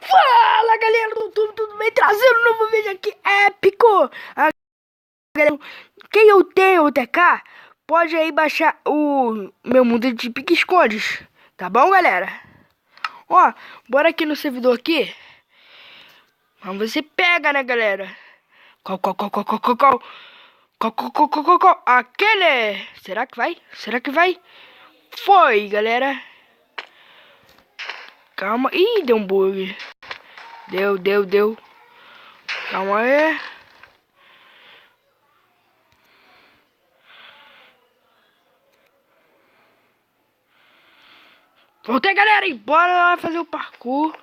Fala galera do YouTube, tudo bem? Trazendo um novo vídeo aqui épico. Galera, quem eu tenho o TK, pode aí baixar o meu mundo de pique-escondes, tá bom galera? Ó, bora aqui no servidor aqui. Vamos ver se pega, né galera? Qual. Aquele! Será que vai? Será que vai? Foi galera. Calma. Ih, deu um bug. Deu. Calma aí. Voltei, galera, e bora lá fazer o parkour.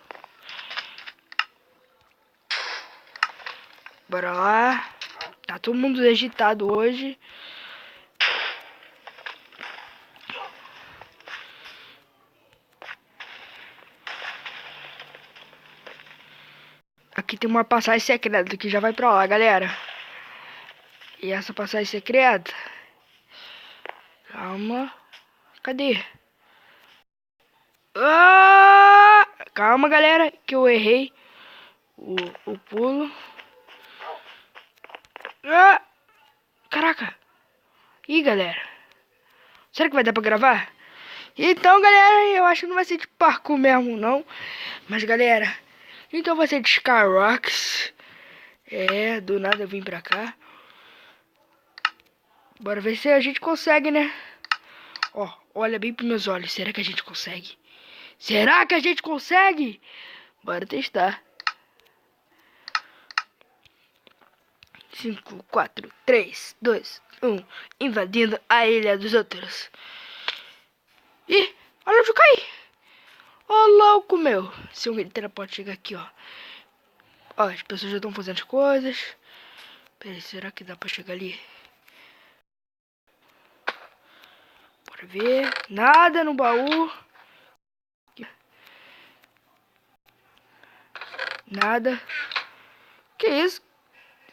Bora lá. Tá todo mundo agitado hoje. Aqui tem uma passagem secreta que já vai pra lá, galera. E essa passagem secreta... Calma. Cadê? Ah! Calma, galera, que eu errei o pulo. Ah! Caraca. Ih, galera. Será que vai dar pra gravar? Então, galera, eu acho que não vai ser de parkour mesmo, não. Mas, galera, então vai ser de Skyrocks. É, do nada eu vim pra cá. Bora ver se a gente consegue, né? Ó, olha bem pros meus olhos. Será que a gente consegue? Será que a gente consegue? Bora testar. 5, 4, 3, 2, 1. Invadindo a ilha dos outros. Ih, olha onde eu caí. Ô, louco, meu. Se um teleporte chegar aqui, ó. Ó, as pessoas já estão fazendo as coisas. Pera aí, será que dá pra chegar ali? Bora ver. Nada no baú. Nada. Que isso?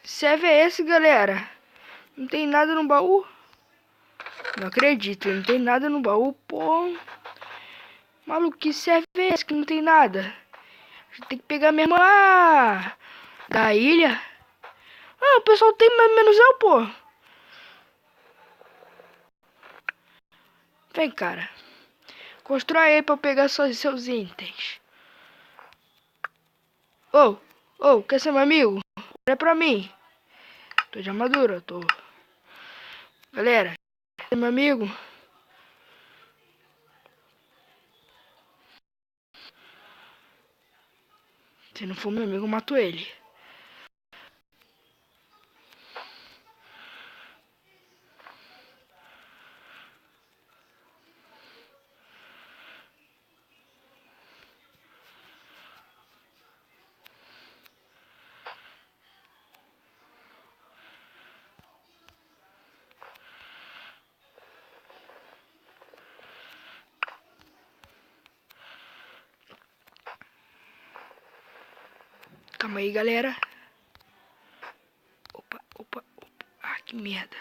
Serve é esse, galera? Não tem nada no baú? Não acredito, não tem nada no baú, pô. Maluquice, serve é esse que não tem nada? A gente tem que pegar mesmo da ilha. Ah, o pessoal tem menos eu, pô. Vem, cara. Constrói aí pra eu pegar seus itens. Ô, quer ser meu amigo? Olha pra mim. Tô de armadura, tô. Galera, quer ser meu amigo? Se não for meu amigo, eu mato ele. Calma aí, galera. Opa. Ah, que merda.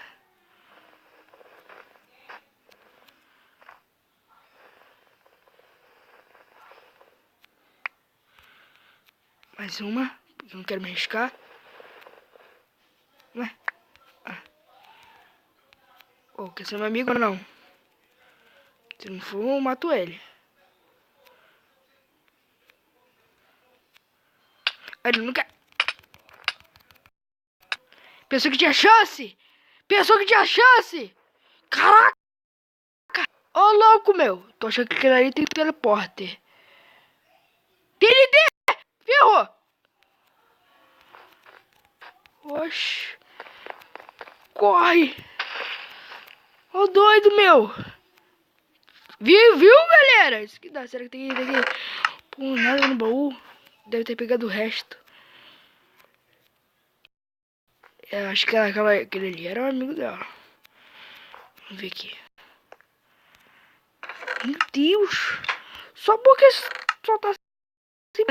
Mais uma, porque eu não quero me arriscar. Ué? Ah. Quer ser meu amigo ou não? Se não for, eu mato ele. Ele não quer. Pensou que tinha chance? Caraca! Ô, louco, meu. Tô achando que aquele ali tem teleporte. TNT! Ferrou! Oxi. Corre! Ô, doido, meu. Viu, galera? Isso que dá. Será que tem aqui? Pô, nada no baú. Deve ter pegado o resto. Eu acho que aquele ali era um amigo dela. Vamos ver aqui. Meu Deus! Só porque só tá assim.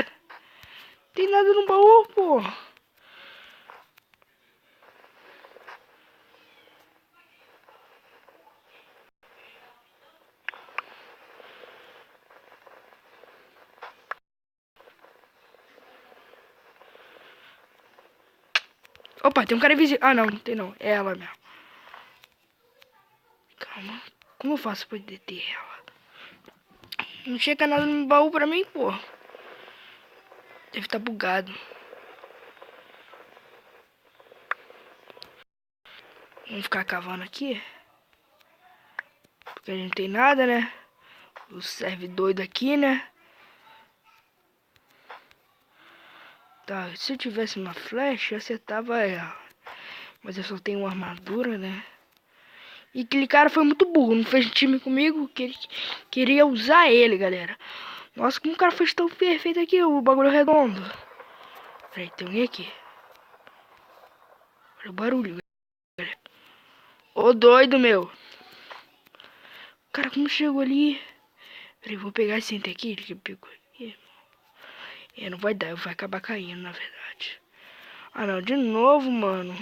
Tem nada no baú, pô. Opa, tem um cara invisível. Ah, não, não tem não. É ela mesmo. Calma. Como eu faço pra deter ela? Não chega nada no baú pra mim, pô. Deve estar bugado. Vamos ficar cavando aqui. Porque a gente não tem nada, né? O serve doido aqui, né? Tá, se eu tivesse uma flecha, eu acertava ela. Mas eu só tenho uma armadura, né? E aquele cara foi muito burro, não fez time comigo, queria usar ele, galera. Nossa, como o cara fez tão perfeito aqui, o bagulho redondo. Peraí, tem alguém aqui. Olha o barulho, galera. Ô, doido, meu. O cara como chegou ali. Peraí, vou pegar esse item aqui, ele pegou aqui. É, não vai dar, vai acabar caindo, na verdade. Ah, não, de novo, mano.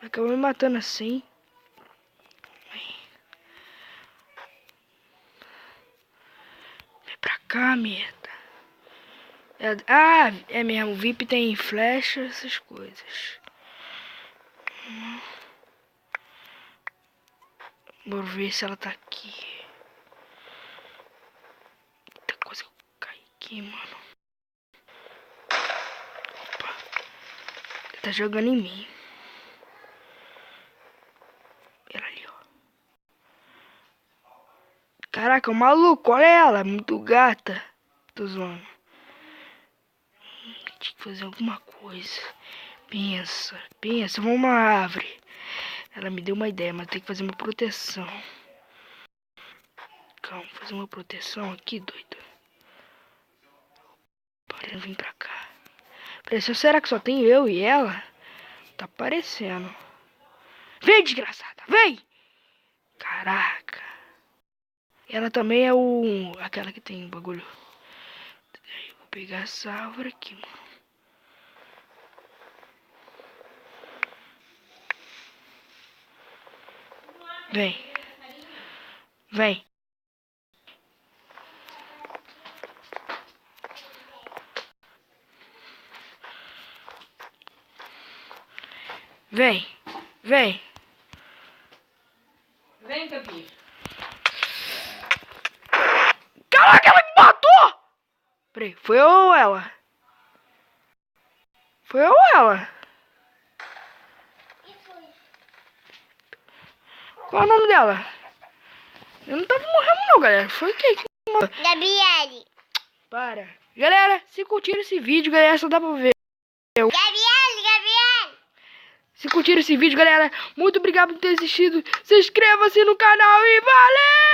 Acabou me matando assim. Vem pra cá, merda. É mesmo, o VIP tem flecha, essas coisas. Bora ver se ela tá aqui. Eita, quase que eu caí aqui, mano. Opa. Ele tá jogando em mim. Ela ali, ó. Caraca, o maluco, olha ela, muito gata. Tô zoando. Tinha que fazer alguma coisa. Pensa, vamos uma árvore. Ela me deu uma ideia, mas tem que fazer uma proteção. Calma, fazer uma proteção aqui, doido. Bora vir pra cá. Será que só tem eu e ela? Tá aparecendo. Vem, desgraçada, vem! Caraca. Ela também é aquela que tem bagulho. Vou pegar essa árvore aqui, mano. Vem. Vem. Vem. Vem. Vem, Gabi. Caraca, ela me matou! Peraí, foi eu ou ela? Foi eu ou ela? Qual é o nome dela? Eu não tava morrendo não, galera. Foi quem que morreu? Gabriele. Para. Galera, se curtiram esse vídeo, galera, só dá pra ver. Gabriele. Se curtiram esse vídeo, galera, muito obrigado por ter assistido. Se inscreva-se no canal e valeu!